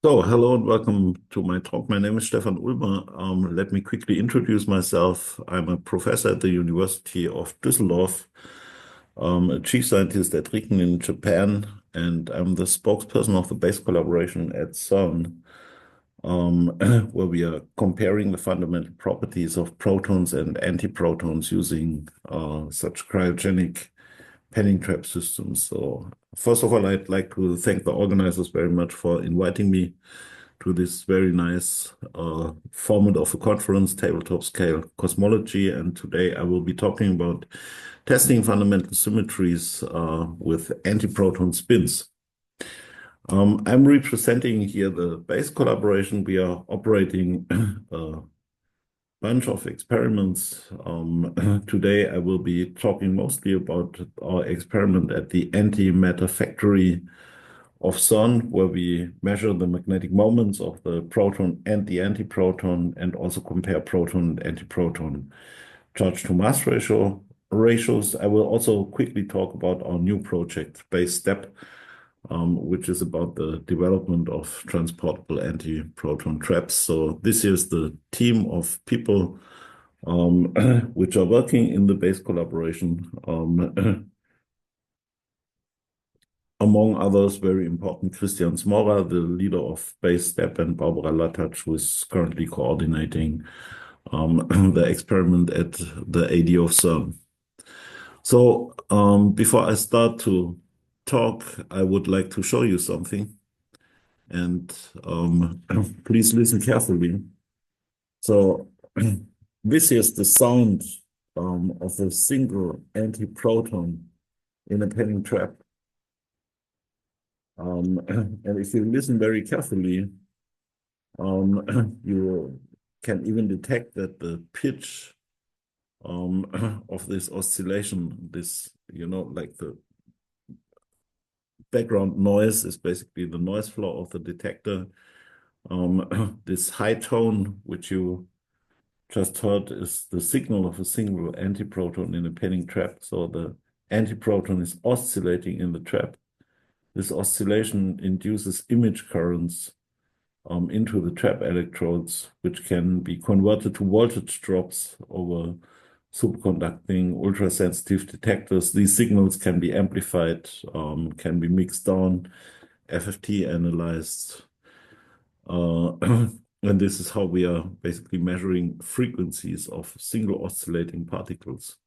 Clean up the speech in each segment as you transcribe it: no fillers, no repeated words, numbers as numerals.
So, hello and welcome to my talk. My name is Stefan Ulmer. Let me quickly introduce myself. I'm a professor at the University of Düsseldorf, a chief scientist at RIKEN in Japan, and I'm the spokesperson of the base collaboration at CERN, where we are comparing the fundamental properties of protons and antiprotons using such cryogenic penning trap systems. So, first of all, I'd like to thank the organizers very much for inviting me to this very nice format of a conference, tabletop scale cosmology. And today I will be talking about testing fundamental symmetries with antiproton spins. I'm representing here the base collaboration. We are operating a bunch of experiments. Today I will be talking mostly about our experiment at the antimatter factory of CERN, where we measure the magnetic moments of the proton and the antiproton, and also compare proton and antiproton charge to mass ratios. I will also quickly talk about our new project, Base STEP, which is about the development of transportable antiproton traps. So this is the team of people which are working in the base collaboration. Among others, very important, Christian Smora, the leader of Base STEP, and Barbara Latach, who is currently coordinating the experiment at the AD of CERN. So before I start to talk, I would like to show you something. And please listen carefully. So this is the sound of a single antiproton in a penning trap. And if you listen very carefully, you can even detect that the pitch of this oscillation, like the background noise is basically the noise floor of the detector. This high tone, which you just heard, is the signal of a single antiproton in a penning trap. So the antiproton is oscillating in the trap. This oscillation induces image currents into the trap electrodes, which can be converted to voltage drops over superconducting ultra-sensitive detectors. These signals can be amplified, can be mixed down, FFT analyzed. And this is how we are basically measuring frequencies of single oscillating particles.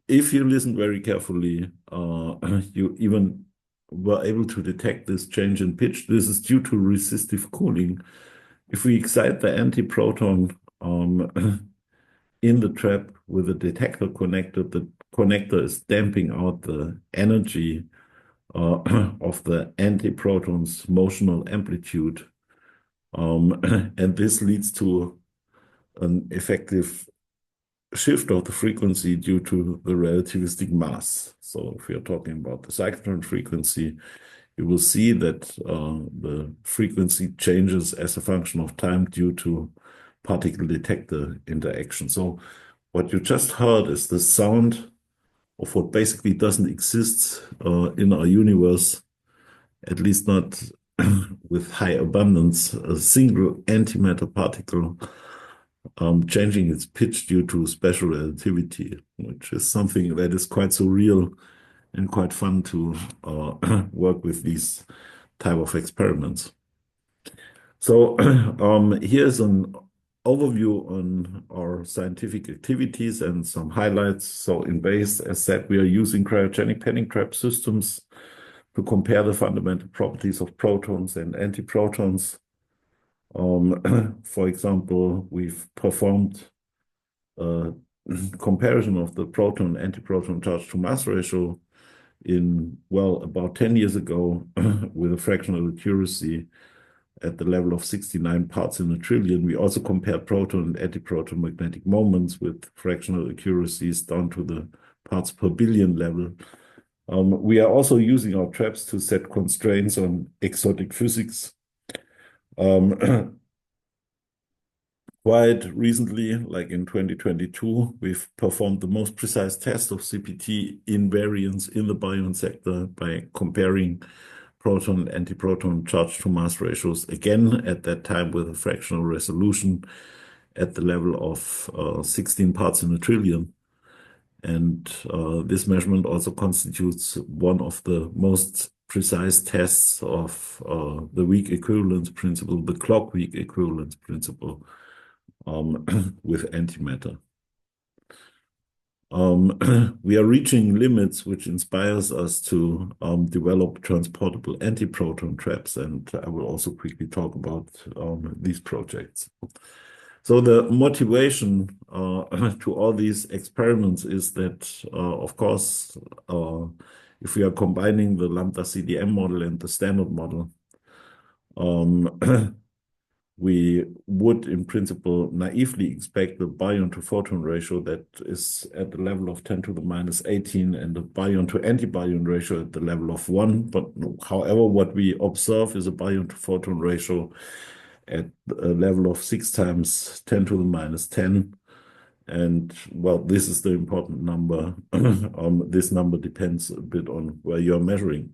If you listen very carefully, you even were able to detect this change in pitch. This is due to resistive cooling. If we excite the antiproton in the trap with a detector connector, the connector is damping out the energy of the antiproton's motional amplitude. And this leads to an effective shift of the frequency due to the relativistic mass. So if you're talking about the cyclotron frequency, you will see that the frequency changes as a function of time due to particle detector interaction. So what you just heard is the sound of what basically doesn't exist in our universe, at least not with high abundance, a single antimatter particle changing its pitch due to special relativity, which is something that is quite surreal and quite fun to work with these type of experiments. So here's an overview on our scientific activities and some highlights. So in BASE, as said, we are using cryogenic penning trap systems to compare the fundamental properties of protons and antiprotons. For example, we've performed a comparison of the proton antiproton charge to mass ratio in, well, about 10 years ago with a fractional accuracy at the level of 69 parts in a trillion. We also compared proton and antiproton magnetic moments with fractional accuracies down to the parts per billion level. We are also using our traps to set constraints on exotic physics. Quite recently, like in 2022, we've performed the most precise test of CPT invariance in the baryon sector by comparing proton and antiproton charge to mass ratios, again at that time with a fractional resolution at the level of 16 parts in a trillion. And this measurement also constitutes one of the most precise tests of the weak equivalence principle, the clock weak equivalence principle, with antimatter. We are reaching limits which inspires us to develop transportable antiproton traps, and I will also quickly talk about these projects. So the motivation to all these experiments is that, of course, if we are combining the lambda CDM model and the standard model, we would, in principle, naively expect the baryon to photon ratio that is at the level of 10 to the minus 18 and the baryon to antibaryon ratio at the level of 1. But however, what we observe is a baryon to photon ratio at a level of 6 times 10 to the minus 10. And well, this is the important number. This number depends a bit on where you're measuring.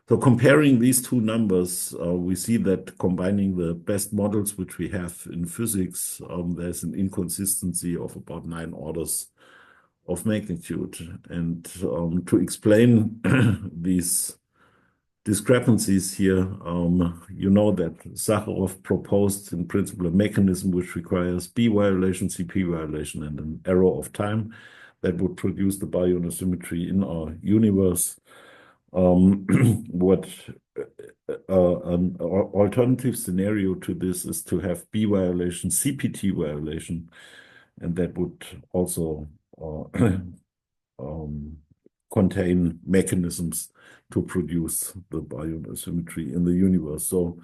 So comparing these two numbers, we see that combining the best models which we have in physics, there's an inconsistency of about 9 orders of magnitude. And to explain these discrepancies here, you know that Sakharov proposed in principle a mechanism which requires B violation, CP violation, and an error of time that would produce the baryon symmetry in our universe. What an alternative scenario to this is to have B violation, CPT violation, and that would also contain mechanisms to produce the baryon symmetry in the universe. So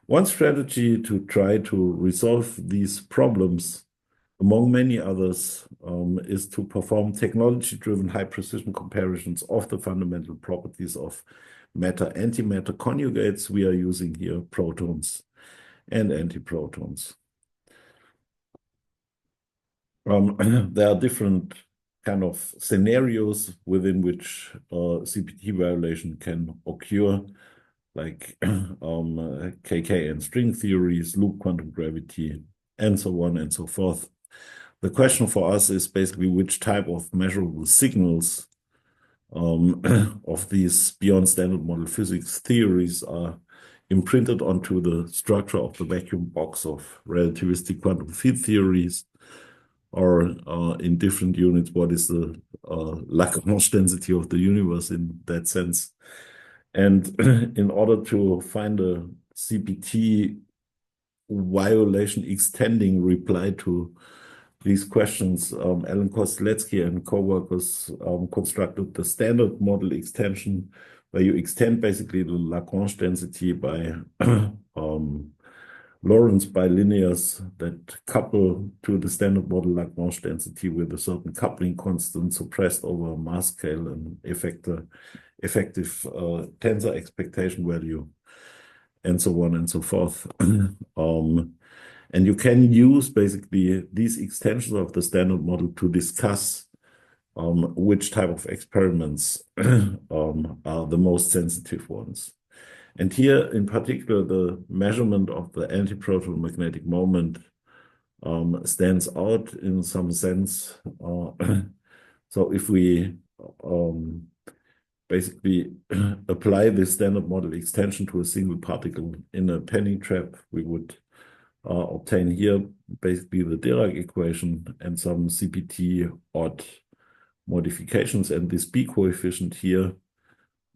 one strategy to try to resolve these problems, among many others, is to perform technology-driven high-precision comparisons of the fundamental properties of matter-antimatter conjugates. We are using here protons and antiprotons. There are different kind of scenarios within which CPT violation can occur, like KK and string theories, loop quantum gravity, and so on and so forth. The question for us is basically which type of measurable signals of these beyond standard model physics theories are imprinted onto the structure of the vacuum box of relativistic quantum field theories, or in different units, what is the Lagrange density of the universe in that sense. And in order to find a CPT violation extending reply to these questions, Alan Kosletsky and co-workers constructed the standard model extension, where you extend basically the Lagrange density by Lorentz bilinears that couple to the standard model Lagrange density with a certain coupling constant suppressed over a mass scale and effective tensor expectation value, and so on and so forth. And you can use basically these extensions of the standard model to discuss which type of experiments are the most sensitive ones. And here, in particular, the measurement of the antiproton magnetic moment stands out in some sense. So if we basically apply this standard model extension to a single particle in a penny trap, we would obtain here basically the Dirac equation and some CPT odd modifications, and this B coefficient here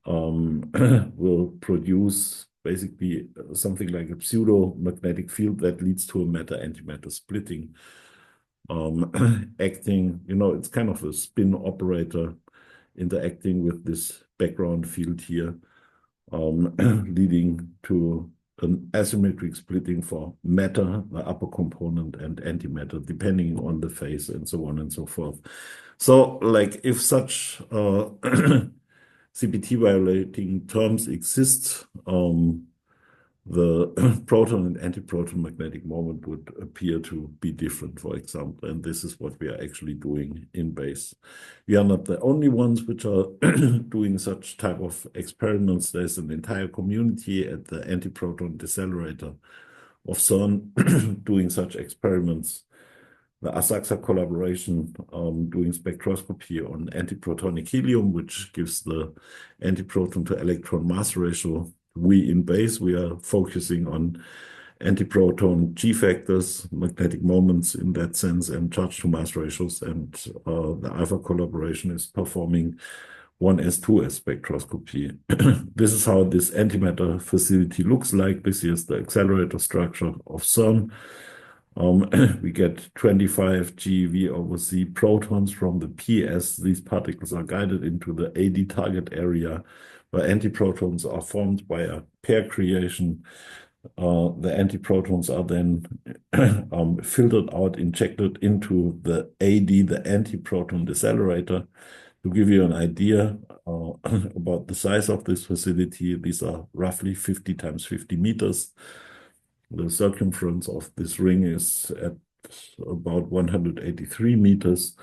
will produce basically something like a pseudo magnetic field that leads to a matter-antimatter splitting. Acting, it's kind of a spin operator interacting with this background field here, leading to an asymmetric splitting for matter, the upper component, and antimatter, depending on the phase, and so on and so forth. So, like, if such CPT violating terms exist, the proton and antiproton magnetic moment would appear to be different, for example. And this is what we are actually doing in BASE. We are not the only ones which are doing such type of experiments. There's an entire community at the Antiproton Decelerator of CERN doing such experiments. The ASAXA collaboration doing spectroscopy on antiprotonic helium, which gives the antiproton to electron mass ratio. We in BASE, we are focusing on antiproton G factors, magnetic moments in that sense, and charge to mass ratios. And the Alpha collaboration is performing 1s/2s spectroscopy. This is how this antimatter facility looks like. This is the accelerator structure of CERN. We get 25 GeV/c protons from the PS. These particles are guided into the AD target area where antiprotons are formed by a pair creation. The antiprotons are then filtered out, injected into the AD, the antiproton decelerator. To give you an idea about the size of this facility, these are roughly 50 times 50 meters. The circumference of this ring is at about 183 meters.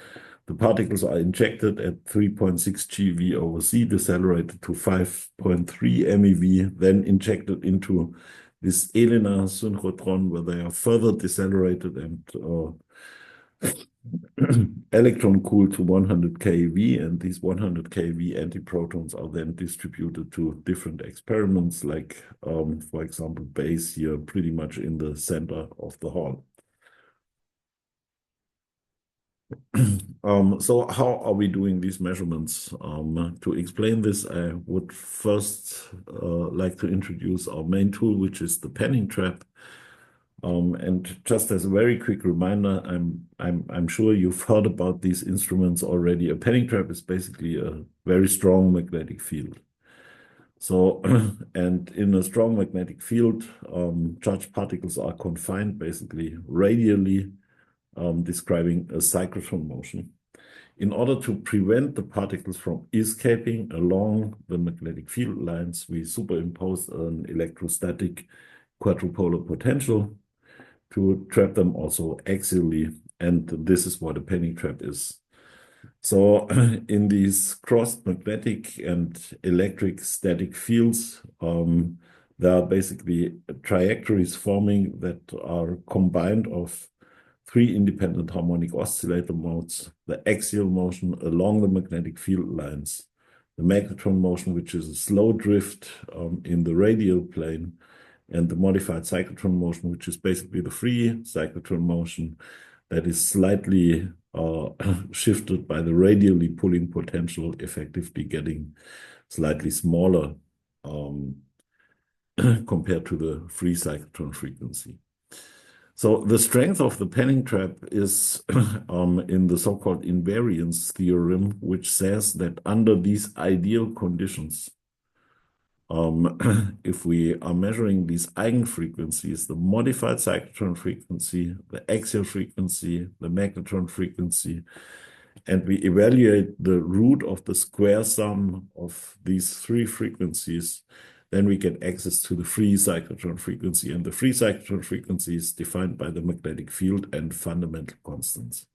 The particles are injected at 3.6 GeV/c, decelerated to 5.3 MeV, then injected into this ELENA synchrotron, where they are further decelerated and electron cooled to 100 keV, and these 100 keV antiprotons are then distributed to different experiments, like, for example, BASE here, pretty much in the center of the hall. So how are we doing these measurements? To explain this, I would first like to introduce our main tool, which is the panning trap. And just as a very quick reminder, I'm sure you've heard about these instruments already. A panning trap is basically a very strong magnetic field. So, and in a strong magnetic field, charged particles are confined basically radially, describing a cyclotron motion. In order to prevent the particles from escaping along the magnetic field lines, we superimpose an electrostatic quadrupolar potential to trap them also axially, and this is what a panning trap is. So in these crossed magnetic and electric static fields, there are basically trajectories forming that are combined of three independent harmonic oscillator modes: the axial motion along the magnetic field lines, the magnetron motion, which is a slow drift in the radial plane, and the modified cyclotron motion, which is basically the free cyclotron motion that is slightly shifted by the radially pulling potential, effectively getting slightly smaller compared to the free cyclotron frequency. So the strength of the panning trap is in the so-called invariance theorem, which says that under these ideal conditions, if we are measuring these eigenfrequencies, the modified cyclotron frequency, the axial frequency, the magnetron frequency, and we evaluate the root of the square sum of these three frequencies, then we get access to the free cyclotron frequency. And the free cyclotron frequency is defined by the magnetic field and fundamental constants.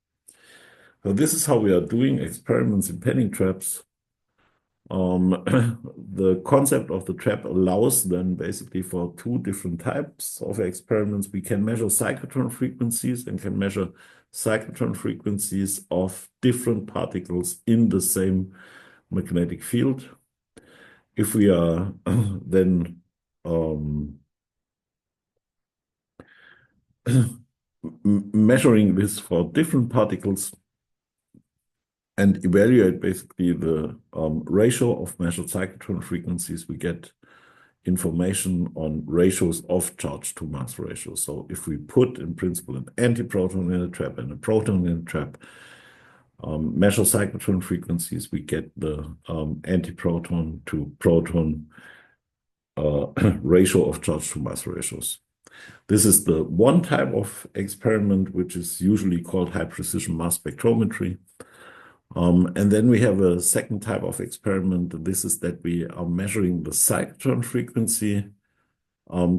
So this is how we are doing experiments in panning traps. The concept of the trap allows then basically for two different types of experiments. We can measure cyclotron frequencies and can measure cyclotron frequencies of different particles in the same magnetic field. If we are then measuring this for different particles and evaluate basically the ratio of measured cyclotron frequencies, we get information on ratios of charge to mass ratio. So if we put in principle an antiproton in a trap and a proton in a trap, measure cyclotron frequencies, we get the antiproton to proton ratio of charge to mass ratios. This is the one type of experiment, which is usually called high precision mass spectrometry. And then we have a second type of experiment. This is that we are measuring the cyclotron frequency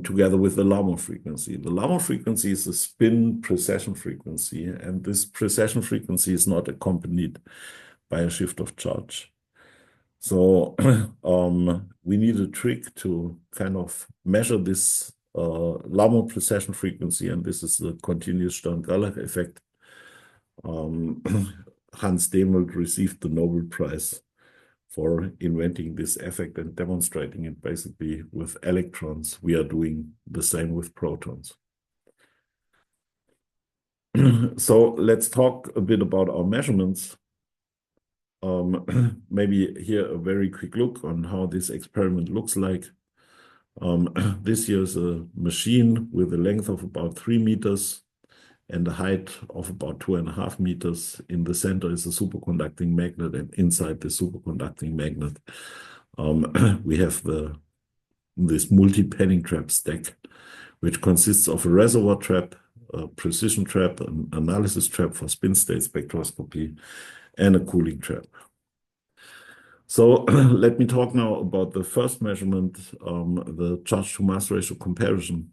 together with the Larmor frequency. The Larmor frequency is a spin precession frequency, and this precession frequency is not accompanied by a shift of charge. So we need a trick to kind of measure this Larmor precession frequency, and this is the continuous Stern-Gerlach effect. Hans Dehmelt received the Nobel Prize for inventing this effect and demonstrating it basically with electrons. We are doing the same with protons. So let's talk a bit about our measurements. Maybe here a very quick look on how this experiment looks like. This here is a machine with a length of about 3 meters and a height of about 2.5 meters. In the center is a superconducting magnet, and inside the superconducting magnet, we have this multi-panning trap stack, which consists of a reservoir trap, a precision trap, an analysis trap for spin state spectroscopy, and a cooling trap. So let me talk now about the first measurement, the charge to mass ratio comparison.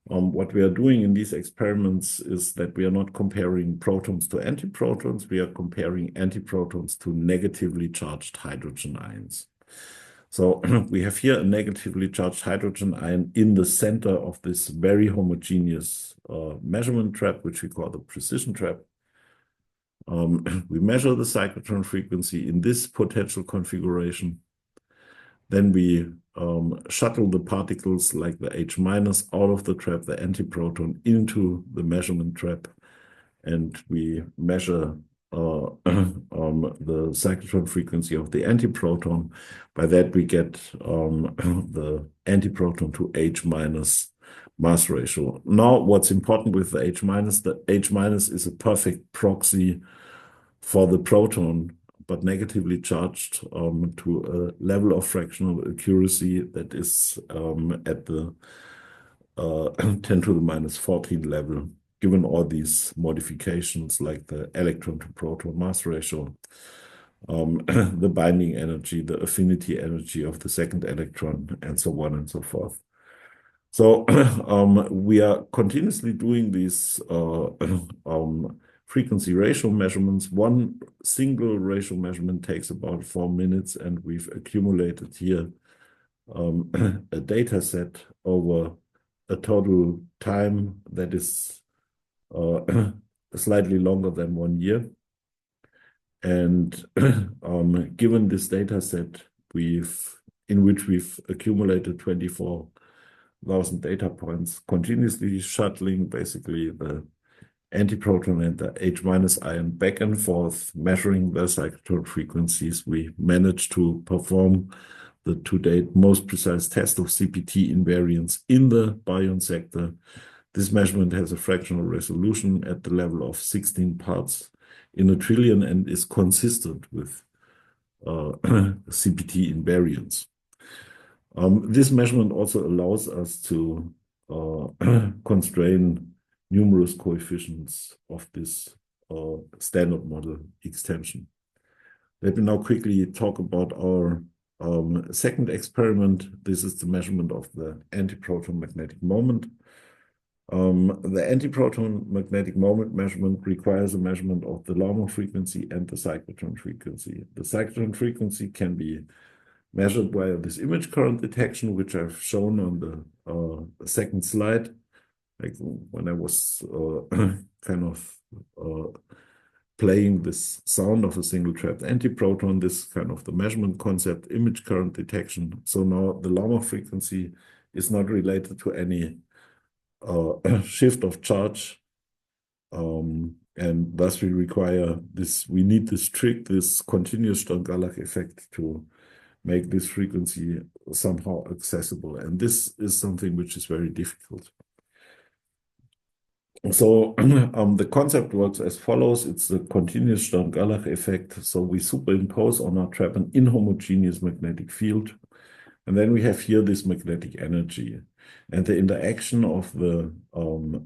What we are doing in these experiments is that we are not comparing protons to antiprotons, we are comparing antiprotons to negatively charged hydrogen ions. So we have here a negatively charged hydrogen ion in the center of this very homogeneous measurement trap, which we call the precision trap. We measure the cyclotron frequency in this potential configuration. Then we shuttle the particles like the H- out of the trap, the antiproton, into the measurement trap. And we measure the cyclotron frequency of the antiproton. By that, we get the antiproton to H- mass ratio. Now, what's important with the H-, the H- is a perfect proxy for the proton, but negatively charged to a level of fractional accuracy that is at the 10 to the minus 14 level, given all these modifications like the electron to proton mass ratio, the binding energy, the affinity energy of the second electron, and so on and so forth. So we are continuously doing these frequency ratio measurements. One single ratio measurement takes about 4 minutes, and we've accumulated here a data set over a total time that is slightly longer than 1 year. And given this data set, in which we've accumulated 24,000 data points, continuously shuttling basically the antiproton and the H- ion back and forth, measuring their cyclotron frequencies, we managed to perform the to date most precise test of CPT invariance in the baryon sector. This measurement has a fractional resolution at the level of 16 parts in a trillion and is consistent with CPT invariance. This measurement also allows us to constrain numerous coefficients of this standard model extension. Let me now quickly talk about our second experiment. This is the measurement of the antiproton magnetic moment. The antiproton magnetic moment measurement requires a measurement of the Larmor frequency and the cyclotron frequency. The cyclotron frequency can be measured via this image current detection, which I've shown on the second slide. Like when I was kind of playing this sound of a single trapped antiproton, this kind of the measurement concept, image current detection. So now the Larmor frequency is not related to any shift of charge, and thus we require this. We need this trick, this continuous Stern-Gerlach effect, to make this frequency somehow accessible, and this is something which is very difficult. So the concept works as follows. It's the continuous Stern-Gerlach effect. So we superimpose on our trap an inhomogeneous magnetic field. And then we have here this magnetic energy. And the interaction of the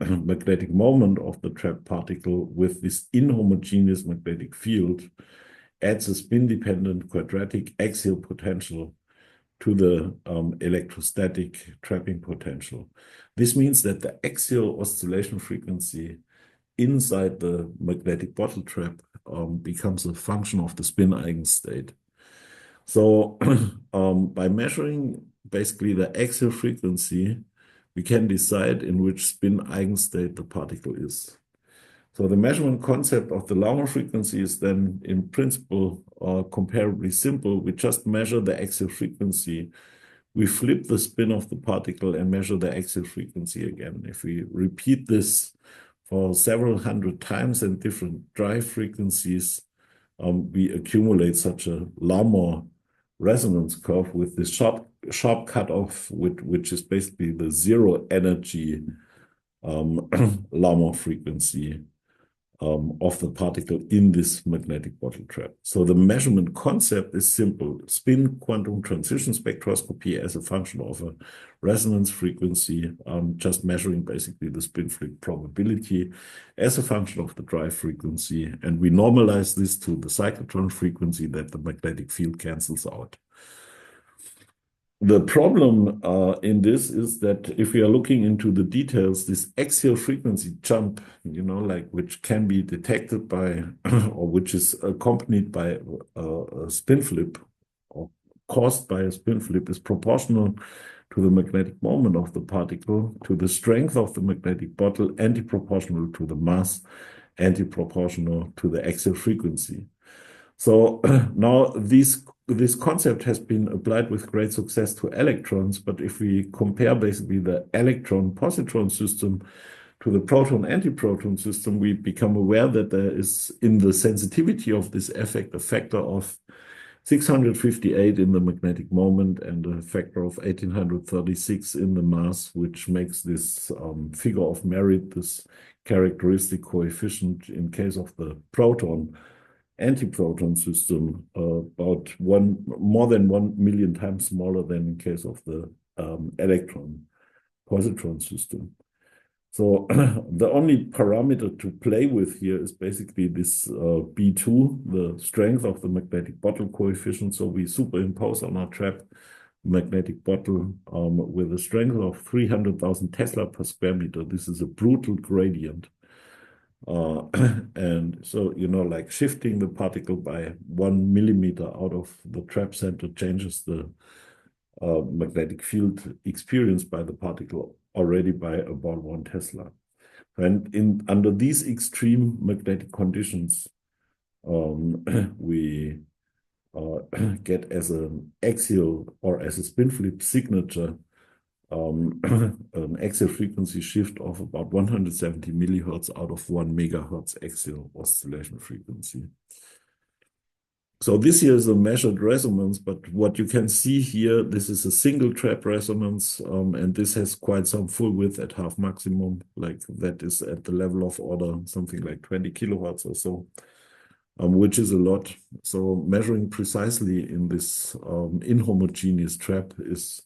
magnetic moment of the trapped particle with this inhomogeneous magnetic field adds a spin-dependent quadratic axial potential to the electrostatic trapping potential. This means that the axial oscillation frequency inside the magnetic bottle trap becomes a function of the spin eigenstate. So by measuring basically the axial frequency, we can decide in which spin eigenstate the particle is. So the measurement concept of the Ulmer frequency is then in principle comparably simple. We just measure the axial frequency. We flip the spin of the particle and measure the axial frequency again. If we repeat this for several hundred times and different drive frequencies, we accumulate such a Ulmer resonance curve with this sharp cutoff, which is basically the zero energy Ulmer frequency of the particle in this magnetic bottle trap. So the measurement concept is simple. Spin quantum transition spectroscopy as a function of a resonance frequency, just measuring basically the spin flip probability as a function of the drive frequency. And we normalize this to the cyclotron frequency that the magnetic field cancels out. The problem in this is that if we are looking into the details, this axial frequency jump, which can be detected by, or which is accompanied by a spin flip or caused by a spin flip, is proportional to the magnetic moment of the particle, to the strength of the magnetic bottle, anti-proportional to the mass, anti-proportional to the axial frequency. So now this concept has been applied with great success to electrons, but if we compare basically the electron-positron system to the proton-antiproton system, we become aware that there is, in the sensitivity of this effect, a factor of 658 in the magnetic moment and a factor of 1836 in the mass, which makes this figure of merit, this characteristic coefficient in case of the proton antiproton system about more than 1 million times smaller than in case of the electron positron system. So the only parameter to play with here is basically this B2, the strength of the magnetic bottle coefficient. So we superimpose on our trap magnetic bottle with a strength of 300,000 Tesla per square meter. This is a brutal gradient. And so, like shifting the particle by 1 millimeter out of the trap center changes the magnetic field experienced by the particle already by about 1 Tesla. And under these extreme magnetic conditions, we get as an axial or as a spin flip signature an axial frequency shift of about 170 millihertz out of 1 megahertz axial oscillation frequency. So this here is a measured resonance, but what you can see here, this is a single trap resonance, and this has quite some full width at half maximum, like that is at the level of order something like 20 kilohertz or so, which is a lot. So measuring precisely in this inhomogeneous trap is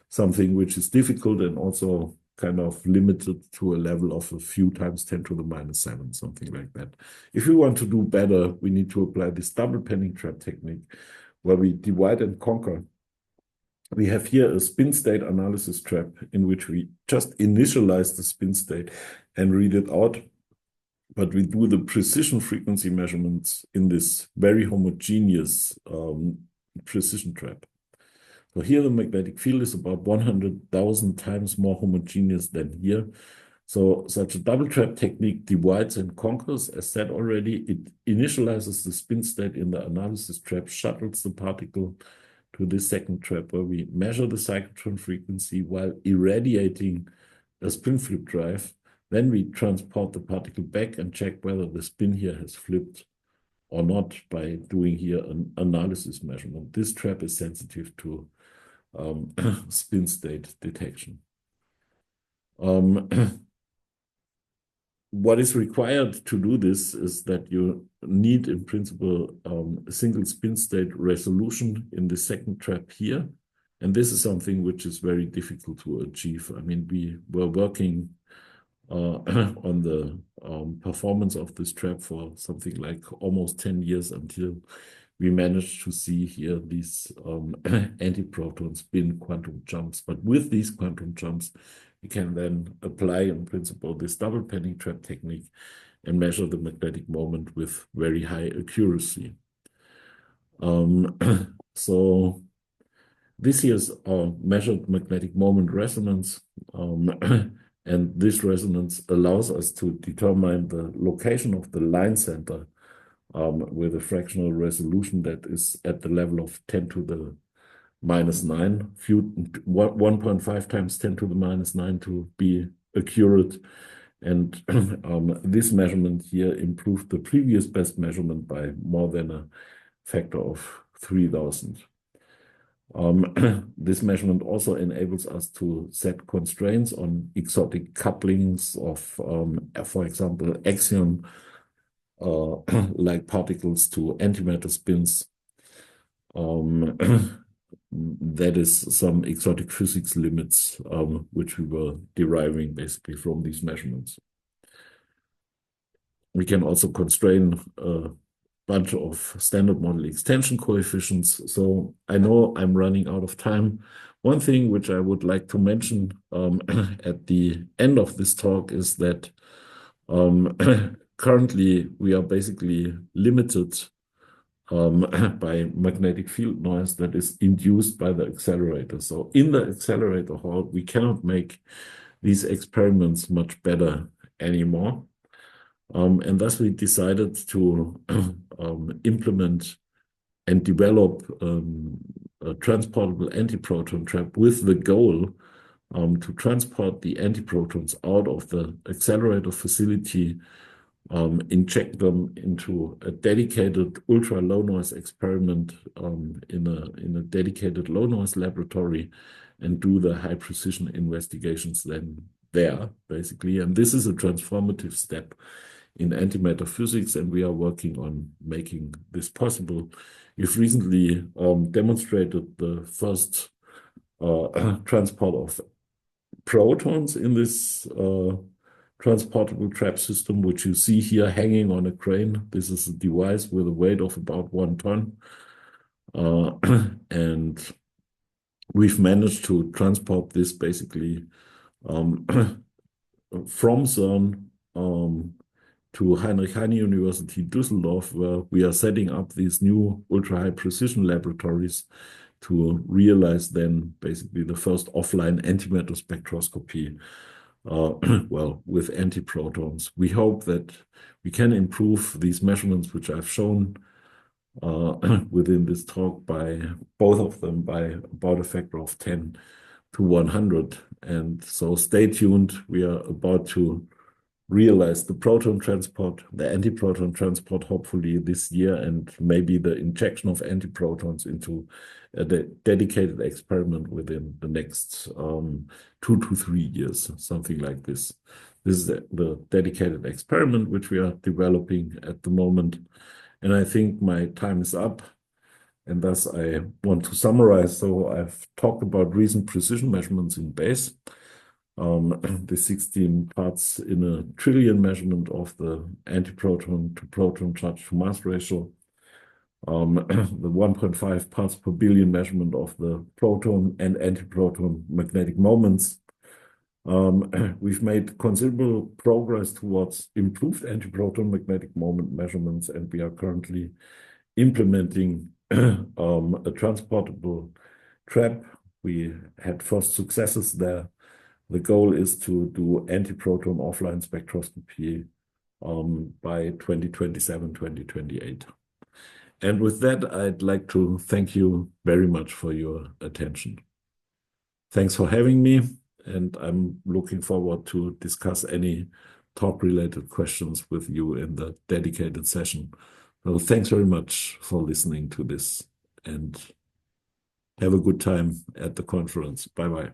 something which is difficult and also kind of limited to a level of a few times 10 to the minus 7, something like that. If we want to do better, we need to apply this double penning trap technique where we divide and conquer. We have here a spin state analysis trap in which we just initialize the spin state and read it out, but we do the precision frequency measurements in this very homogeneous precision trap. So here the magnetic field is about 100,000 times more homogeneous than here. So such a double trap technique divides and conquers. As said already, it initializes the spin state in the analysis trap, shuttles the particle to this second trap where we measure the cyclotron frequency while irradiating a spin flip drive. Then we transport the particle back and check whether the spin here has flipped or not by doing here an analysis measurement. This trap is sensitive to spin state detection. What is required to do this is that you need, in principle, a single spin state resolution in the second trap here. And this is something which is very difficult to achieve. I mean, we were working on the performance of this trap for something like almost 10 years until we managed to see here these antiproton spin quantum jumps. But with these quantum jumps, we can then apply in principle this double penning trap technique and measure the magnetic moment with very high accuracy. So this here's measured magnetic moment resonance, and this resonance allows us to determine the location of the line center with a fractional resolution that is at the level of 10 to the minus 9, 1.5 times 10 to the minus 9 to be accurate. And this measurement here improved the previous best measurement by more than a factor of 3,000. This measurement also enables us to set constraints on exotic couplings of, for example, axion like particles to antimatter spins. That is some exotic physics limits which we were deriving basically from these measurements. We can also constrain a bunch of standard model extension coefficients. So I know I'm running out of time. One thing which I would like to mention at the end of this talk is that currently we are basically limited by magnetic field noise that is induced by the accelerator. So in the accelerator hall, we cannot make these experiments much better anymore. And thus we decided to implement and develop a transportable antiproton trap with the goal to transport the antiprotons out of the accelerator facility, inject them into a dedicated ultra low noise experiment in a dedicated low noise laboratory, and do the high precision investigations then there, basically. And this is a transformative step in antimatter physics, and we are working on making this possible. We've recently demonstrated the first transport of protons in this transportable trap system, which you see here hanging on a crane. This is a device with a weight of about 1 ton. And we've managed to transport this basically from CERN to Heinrich Heine University Düsseldorf, where we are setting up these new ultra-high precision laboratories to realize then basically the first offline antimatter spectroscopy, well, with antiprotons. We hope that we can improve these measurements, which I've shown within this talk, by both of them by about a factor of 10 to 100. And so stay tuned. We are about to realize the proton transport, the antiproton transport, hopefully this year, and maybe the injection of antiprotons into a dedicated experiment within the next 2 to 3 years, something like this. This is the dedicated experiment which we are developing at the moment. And I think my time is up, and thus I want to summarize. So I've talked about recent precision measurements in base. The 16 parts in a trillion measurement of the antiproton to proton charge to mass ratio, the 1.5 parts per billion measurement of the proton and antiproton magnetic moments. We've made considerable progress towards improved antiproton magnetic moment measurements, and we are currently implementing a transportable trap. We had first successes there. The goal is to do antiproton offline spectroscopy by 2027, 2028. And with that, I'd like to thank you very much for your attention. Thanks for having me, and I'm looking forward to discuss any talk-related questions with you in the dedicated session. So thanks very much for listening to this, and have a good time at the conference. Bye-bye.